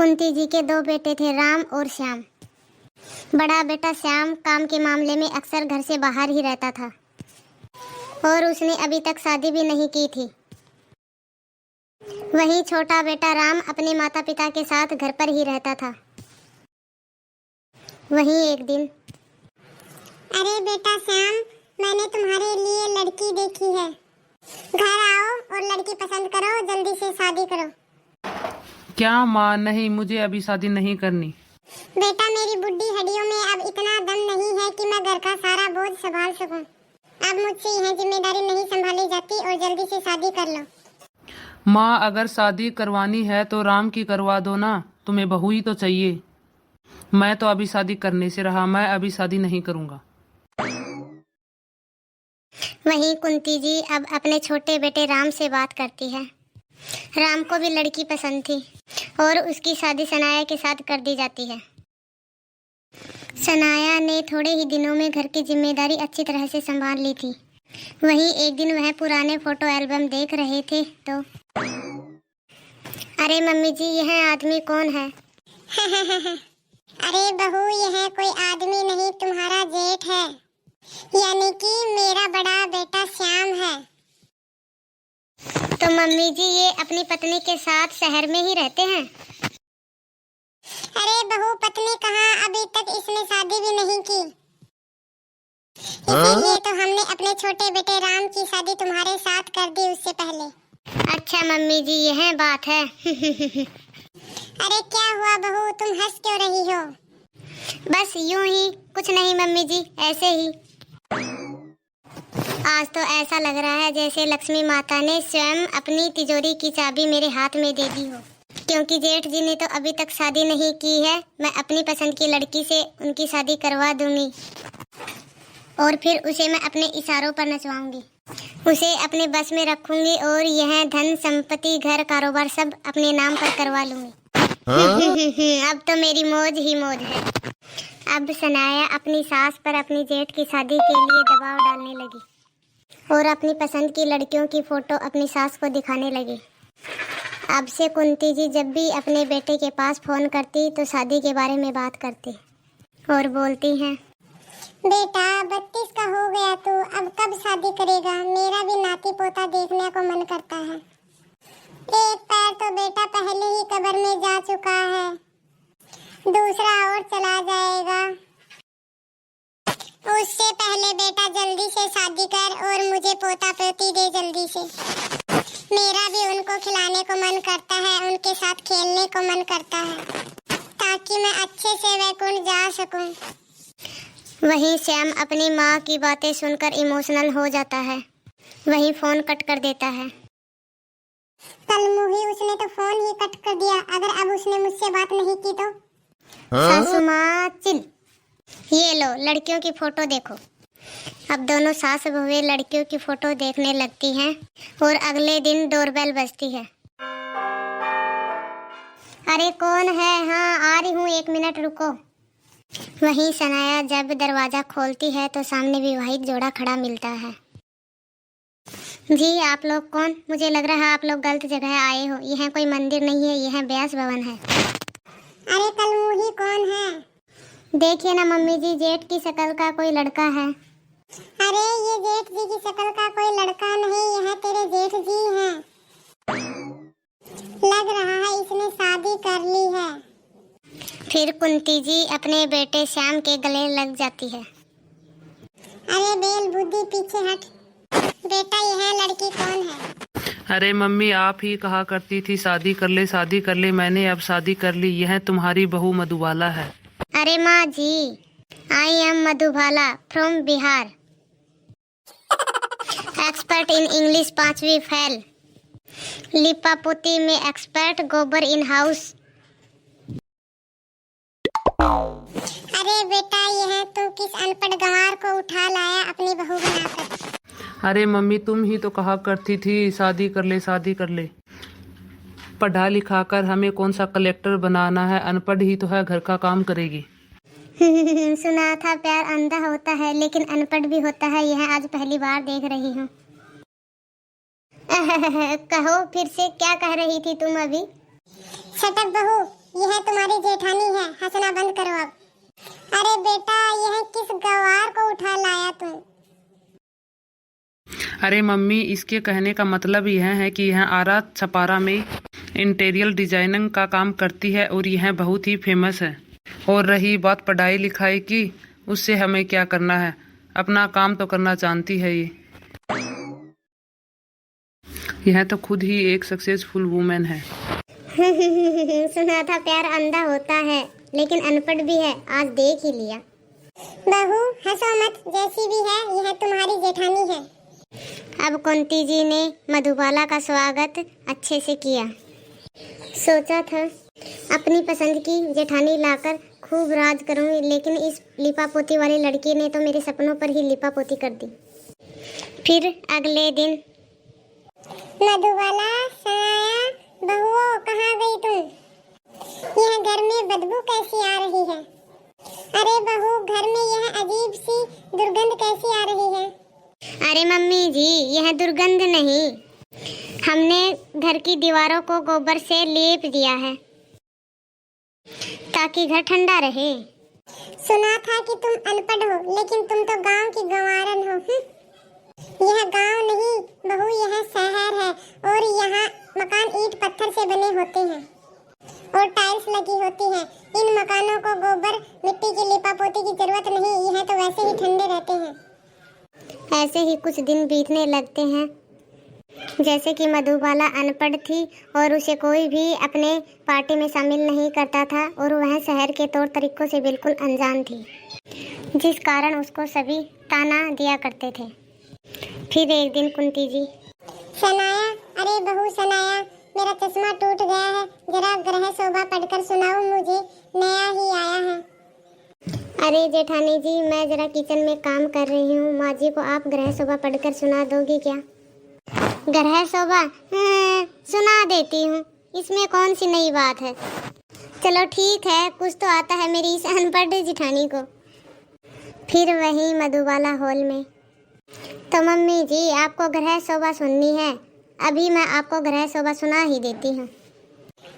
कुंती जी के दो बेटे थे, राम और श्याम। बड़ा बेटा श्याम काम के मामले में अक्सर घर से बाहर ही रहता था और उसने अभी तक शादी भी नहीं की थी। वहीं छोटा बेटा राम अपने माता पिता के साथ घर पर ही रहता था। वहीं एक दिन, अरे बेटा श्याम, मैंने तुम्हारे लिए लड़की देखी है। घर आओ और लड़की पसंद करो, जल्दी से शादी करो। क्या माँ? नहीं, मुझे अभी शादी नहीं करनी। बेटा, मेरी बुढ़ी हड्डियों में अब इतना दम नहीं है कि मैं घर का सारा बोझ संभाल सकूं। अब मुझसे यह जिम्मेदारी नहीं संभाली जाती और जल्दी से शादी कर लो। माँ, अगर शादी करवानी है तो राम की करवा दो ना, तुम्हें बहू ही तो चाहिए। मैं तो अभी शादी करने से रहा, मैं अभी शादी नहीं करूँगा। वहीं कुंती जी अब अपने छोटे बेटे राम से बात करती है। राम को भी लड़की पसंद थी और उसकी शादी सनाया के साथ कर दी जाती है। सनाया ने थोड़े ही दिनों में घर की जिम्मेदारी अच्छी तरह से संभाल ली थी। वहीं एक दिन वह पुराने फोटो एल्बम देख रहे थे तो, अरे मम्मी जी, यह आदमी कौन है? अरे बहू, यह कोई आदमी नहीं, तुम्हारा जेठ है, यानी कि मेरा बड़ा बेटा श्याम है। तो मम्मी जी, ये अपनी पत्नी के साथ शहर में ही रहते हैं? अरे बहू, पत्नी कहाँ, अभी तक इसने शादी भी नहीं की। इसीलिए तो हमने अपने छोटे बेटे राम की शादी तुम्हारे साथ कर दी उससे पहले। अच्छा मम्मी जी, यह बात है। अरे क्या हुआ बहू, तुम हंस क्यों रही हो? बस यूं ही, कुछ नहीं मम्मी जी, ऐसे ही। आज तो ऐसा लग रहा है जैसे लक्ष्मी माता ने स्वयं अपनी तिजोरी की चाबी मेरे हाथ में दे दी हो, क्योंकि जेठ जी ने तो अभी तक शादी नहीं की है। मैं अपनी पसंद की लड़की से उनकी शादी करवा दूंगी और फिर उसे मैं अपने इशारों पर नचवाऊंगी, उसे अपने बस में रखूंगी और यह धन संपत्ति घर कारोबार सब अपने नाम पर करवा लूंगी। अब तो मेरी मौज ही मौज है। अब सनाया अपनी सास पर अपनी जेठ की शादी के लिए दबाव डालने लगी और अपनी पसंद की लड़कियों की फोटो अपनी सास को दिखाने लगी। अब से कुंती जी जब भी अपने बेटे के पास फोन करती तो शादी के बारे में बात करती और बोलती हैं, बेटा 32 का हो गया तू, अब कब शादी करेगा? मेरा भी नाती पोता देखने को मन करता है। एक पैर तो बेटा पहले ही कब्र में जा चुका है, दूसरा और चला जाएगा। उससे पहले बेटा जल्दी से शादी कर और मुझे पोता पोती दे जल्दी से। मेरा भी उनको खिलाने को मन करता है, उनके साथ खेलने को मन करता है, ताकि मैं अच्छे से वैकुंठ जा सकूं। वहीं श्याम अपनी माँ की बातें सुनकर इमोशनल हो जाता है। वहीं फोन कट कर देता है। कल मुही उसने तो फोन ही कट कर दिया, अगर अब उसने मुझसे बात नहीं की तो। सासू माँ चिल, ये लो लड़कियों की फोटो देखो। अब दोनों सास बहुएं लड़कियों की फोटो देखने लगती हैं और अगले दिन डोरबेल बजती है। अरे कौन है? हाँ आ रही हूँ, 1 मिनट रुको। वहीं सनाया जब दरवाजा खोलती है तो सामने विवाहित जोड़ा खड़ा मिलता है। जी आप लोग कौन? मुझे लग रहा है आप लोग गलत जगह आए हो। यह कोई मंदिर नहीं है, यह ब्यास भवन है। अरे कल मुही कौन है? देखिए ना मम्मी जी, जेठ की शक्ल का कोई लड़का है। अरे ये जेठ जी की शक्ल का कोई लड़का नहीं, यह तेरे जेठ जी हैं। लग रहा है इसने शादी कर ली है। फिर कुंती जी अपने बेटे श्याम के गले लग जाती है। अरे बेल बुद्धि, पीछे हट। बेटा यह लड़की कौन है? अरे मम्मी, आप ही कहा करती थी शादी कर ले शादी कर ले, मैंने अब शादी कर ली। यह तुम्हारी बहू मधुबाला है। अरे माँ जी, I am Madhubala from Bihar, expert in English 5वीं फेल, लिपापोती में एक्सपर्ट, गोबर इन हाउस। अरे बेटा, यह तू किस अनपढ़ गंवार को उठा लाया अपनी बहू बनाकर? अरे मम्मी, तुम ही तो कहा करती थी शादी कर ले शादी कर ले। पढ़ा लिखा कर हमें कौन सा कलेक्टर बनाना है, अनपढ़ ही तो है, घर का काम करेगी। सुना था प्यार अंधा होता है लेकिन अनपढ़ भी होता है, यह आज पहली बार देख रही हूँ। कहो फिर से, क्या कह रही थी तुम अभी? शटक बहू, यह तुम्हारी जेठानी है, हंसना बंद करो अब। अरे बेटा, यह किस गवार को उठा लाया तुम? अरे मम्मी, इसके कहने का मतलब यह है कि यह आरा छपारा में इंटीरियर डिजाइनिंग का काम करती है और यह बहुत ही फेमस है। और रही बात पढ़ाई लिखाई की, उससे हमें क्या करना है, अपना काम तो करना जानती है ये। यह तो खुद ही एक सक्सेसफुल वुमेन है। सुना था प्यार अंधा होता है, लेकिन अनपढ़ भी है, आज देख ही लिया। बहू हंसो मत, जैसी भी है यह तुम्हारी जेठानी है। अब कुंती जी ने मधुबाला का स्वागत अच्छे से किया। सोचा था अपनी पसंद की जेठानी लाकर खूब राज करूंगी, लेकिन इस लिपापोती वाली लड़की ने तो मेरे सपनों पर ही लिपापोती कर दी। फिर अगले दिन, मधुबाला, सनाया, बहुओं कहाँ गई तुम? यह घर में बदबू कैसी आ रही है? अरे बहू, घर में यह अजीब सी दुर्गंध कैसी आ रही है? अरे मम्मी जी, यह दुर्गंध नहीं, हमने घर की दीवारों को गोबर से लेप दिया है ताकि घर ठंडा रहे। सुना था कि तुम अनपढ़ हो, लेकिन तुम तो गांव की गंवारन हो। यह गांव नहीं बहू, यह शहर है और यहाँ मकान ईंट पत्थर से बने होते हैं और टाइल्स लगी होती है। इन मकानों को गोबर मिट्टी की लिपापोती की जरूरत नहीं, यह तो वैसे ही ठंडे रहते हैं। ऐसे ही कुछ दिन बीतने लगते हैं। जैसे कि मधुबाला अनपढ़ थी और उसे कोई भी अपने पार्टी में शामिल नहीं करता था और वह शहर के तौर तरीकों से बिल्कुल अनजान थी, जिस कारण उसको सभी ताना दिया करते थे। फिर एक दिन कुंती जी, सनाया, अरे बहू सनाया, मेरा चश्मा टूट गया है, जरा ग्रह शोभा पढ़कर सुनाओ, मुझे नया ही आया है। अरे जेठानी जी, मैं जरा किचन में काम कर रही हूँ, माँ जी को आप ग्रह शोभा पढ़कर सुना दोगी क्या? ग्रह शोभा? सुना देती हूँ, इसमें कौन सी नई बात है। चलो ठीक है, कुछ तो आता है मेरी इस अनपढ़ जेठानी को। फिर वही मधुबाला हॉल में, तो मम्मी जी आपको ग्रह शोभा सुननी है? अभी मैं आपको ग्रह शोभा सुना ही देती हूँ।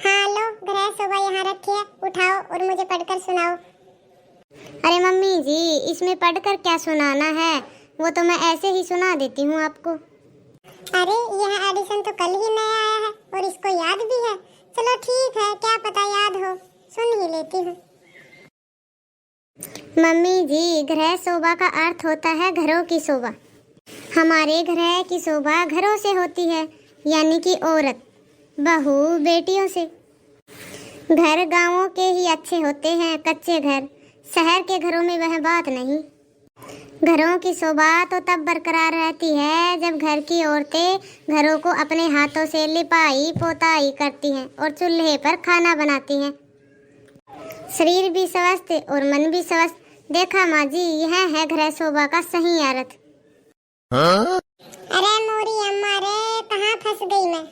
हाँ लो, ग्रह शोभा यहाँ रखिए, उठाओ और मुझे पढ़कर सुनाओ। अरे मम्मी जी, इसमें पढ़कर क्या सुनाना है, वो तो मैं ऐसे ही सुना देती हूँ आपको। अरे यह एडिशन तो कल ही नया आया है और इसको याद भी है। चलो ठीक है, क्या पता याद हो, सुन ही लेती हूँ। मम्मी जी, ग्रह शोभा का अर्थ होता है घरों की शोभा। हमारे ग्रह की शोभा घरों से होती है, यानी कि औरत, बहू, बेटियों से। घर गांवों के ही अच्छे होते हैं, कच्चे घर। शहर के घरों में वह बात नहीं। घरों की शोभा तो तब बरकरार रहती है जब घर की औरतें घरों को अपने हाथों से लिपाई पोताई करती हैं और चूल्हे पर खाना बनाती हैं। शरीर भी स्वस्थ और मन भी स्वस्थ। देखा माँ जी, यह है ग्रह शोभा का सही अर्थ। अरे मोरी अम्मा रे, कहाँ फंस गई मैं?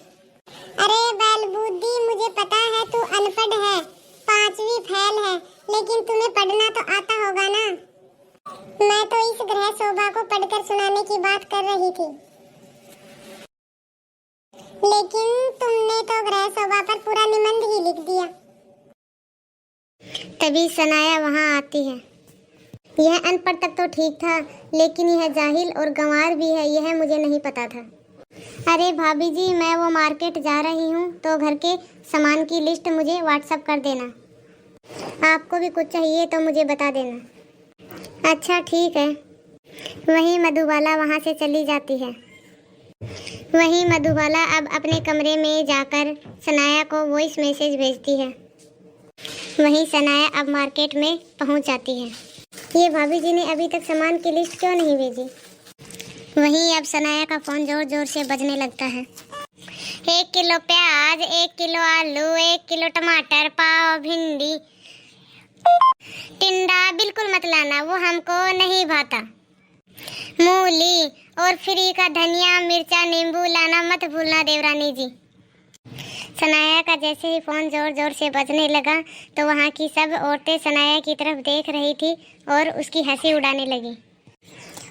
अरे बैलबुद्धि, मुझे पता है तू अनपढ़ है, 5वीं फेल है, लेकिन तुम्हें पढ़ना तो आता होगा ना। मैं तो इस ग्रह शोभा को पढ़कर सुनाने की बात कर रही थी, लेकिन तुमने तो ग्रह शोभा पर पूरा निबंध ही लिख दिया। तभी सनाया वहाँ आती है। यह अनपढ़ तक तो ठीक था, लेकिन यह जाहिल और गंवार भी है, यह मुझे नहीं पता था। अरे भाभी जी, मैं वो मार्केट जा रही हूँ, तो घर के सामान की लिस्ट मुझे व्हाट्सएप कर देना। आपको भी कुछ चाहिए तो मुझे बता देना। अच्छा ठीक है। वही मधुबाला वहाँ से चली जाती है। वही मधुबाला अब अपने कमरे में जाकर सनाया को वॉइस मैसेज भेजती है। वही सनाया अब मार्केट में पहुँच जाती है। ये भाभी जी ने अभी तक सामान की लिस्ट क्यों नहीं भेजी? वहीं अब सनाया का फोन जोर जोर से बजने लगता है। 1 किलो प्याज, 1 किलो आलू, 1 किलो टमाटर, पाव भिंडी, टिंडा बिल्कुल मत लाना, वो हमको नहीं भाता। मूली और फ्री का धनिया, मिर्चा, नींबू लाना मत भूलना देवरानी जी। सनाया का जैसे ही फोन जोर जोर से बजने लगा तो वहाँ की सब औरतें सनाया की तरफ देख रही थी और उसकी हंसी उड़ाने लगी।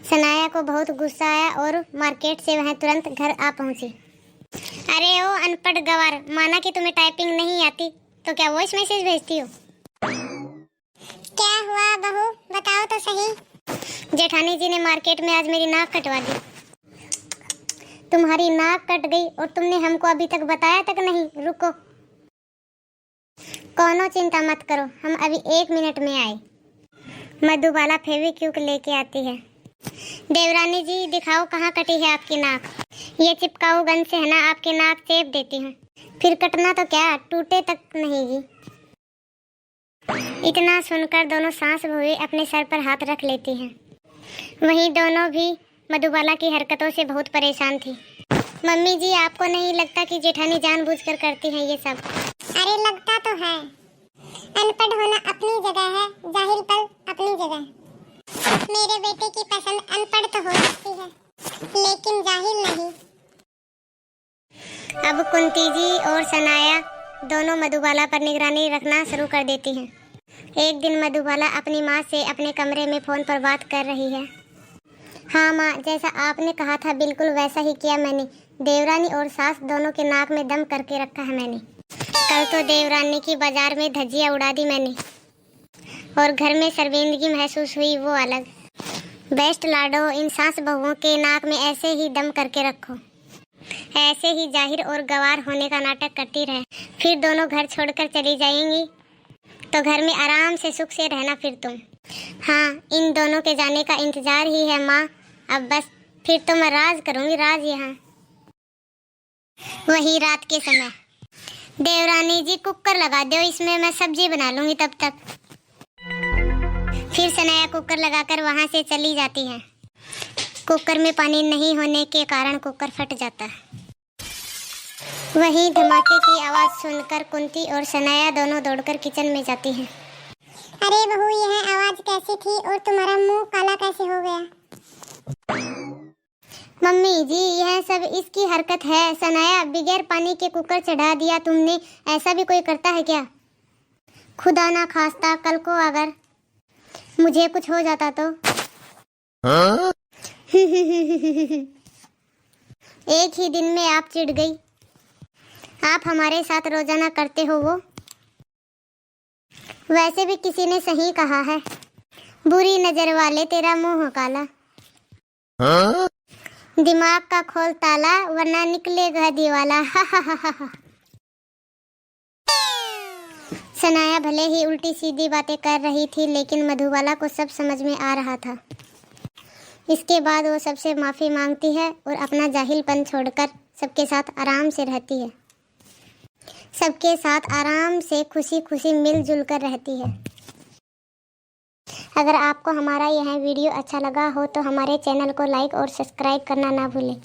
सनाया को बहुत गुस्सा आया और मार्केट से वह तुरंत घर आ पहुँची। अरे ओ अनपढ़ गवार, माना कि तुम्हें टाइपिंग नहीं आती तो क्या वॉइस मैसेज भेजती हो? क्या हुआ बहू, बताओ तो सही। जेठानी जी ने मार्केट में आज मेरी नाक कटवा दी। तुम्हारी नाक कट गई और तुमने हमको अभी तक बताया तक नहीं। रुको, कोनो चिंता मत करो, हम अभी 1 मिनट में आए। मधुबाला फेविक्विक लेके आती है। देवरानी जी दिखाओ कहाँ कटी है आपकी नाक। ये चिपकाऊ गन से है ना आपकी नाक चेप देती हूँ, फिर कटना तो क्या टूटे तक नहीं जी। इतना सुनकर दोनों सास बहुएं अपने सर पर हाथ रख लेती हैं। वहीं दोनों भी मधुबाला की हरकतों से बहुत परेशान थी। मम्मी जी, आपको नहीं लगता कि जेठानी जानबूझकर करती हैं ये सब? अरे लगता तो है। अनपढ़ होना अपनी जगह है, जाहिलपन अपनी जगह। मेरे बेटे की पसंद अनपढ़ तो हो सकती है, लेकिन जाहिल नहीं। अब कुंती जी और सनाया दोनों मधुबाला पर निगरानी रखना शुरू कर देती हैं। एक दिन मधुबाला अपनी माँ से अपने कमरे में फ़ोन पर बात कर रही है। हाँ माँ, जैसा आपने कहा था बिल्कुल वैसा ही किया मैंने। देवरानी और सास दोनों के नाक में दम करके रखा है मैंने। कल तो देवरानी की बाजार में धज्जियाँ उड़ा दी मैंने, और घर में शर्मिंदगी महसूस हुई वो अलग। बेस्ट लाडो, इन सास बहुओं के नाक में ऐसे ही दम करके रखो, ऐसे ही जाहिर और गवार होने का नाटक करती रहे। फिर दोनों घर छोड़कर चली जाएंगी तो घर में आराम से सुख से रहना फिर तुम। हाँ, इन दोनों के जाने का इंतजार ही है माँ। अब बस फिर तो मैं राज करूँगी, राज यहाँ। वही रात के समय, देवरानी जी कुकर लगा दो, इसमें मैं सब्जी बना लूँगी तब तक। फिर सनाया कुकर लगाकर वहाँ से चली जाती है। कुकर में पानी नहीं होने के कारण कुकर फट जाता है। वहीं धमाके की आवाज़ सुनकर कुंती और सनाया दोनों दौड़कर किचन में जाती हैं। अरे बहू, यह आवाज कैसी थी और तुम्हारा मुंह काला कैसे हो गया? मम्मी जी, यह सब इसकी हरकत है। सनाया, बगैर पानी के कुकर चढ़ा दिया तुमने, ऐसा भी कोई करता है क्या? खुदा ना खास्ता कल को अगर मुझे कुछ हो जाता तो। एक ही दिन में आप चिढ़ गई। आप हमारे साथ रोजाना करते हो वो। वैसे भी किसी ने सही कहा है, बुरी नजर वाले तेरा मुंह काला। दिमाग का खोल ताला, वरना निकलेगा दीवाला। हा हा हा हा। सनाया भले ही उल्टी सीधी बातें कर रही थी, लेकिन मधुबाला को सब समझ में आ रहा था। इसके बाद वो सबसे माफ़ी मांगती है और अपना जाहिलपन छोड़कर सबके साथ आराम से रहती है। सबके साथ आराम से खुशी खुशी मिलजुल कर रहती है। अगर आपको हमारा यह वीडियो अच्छा लगा हो तो हमारे चैनल को लाइक और सब्सक्राइब करना ना भूलें।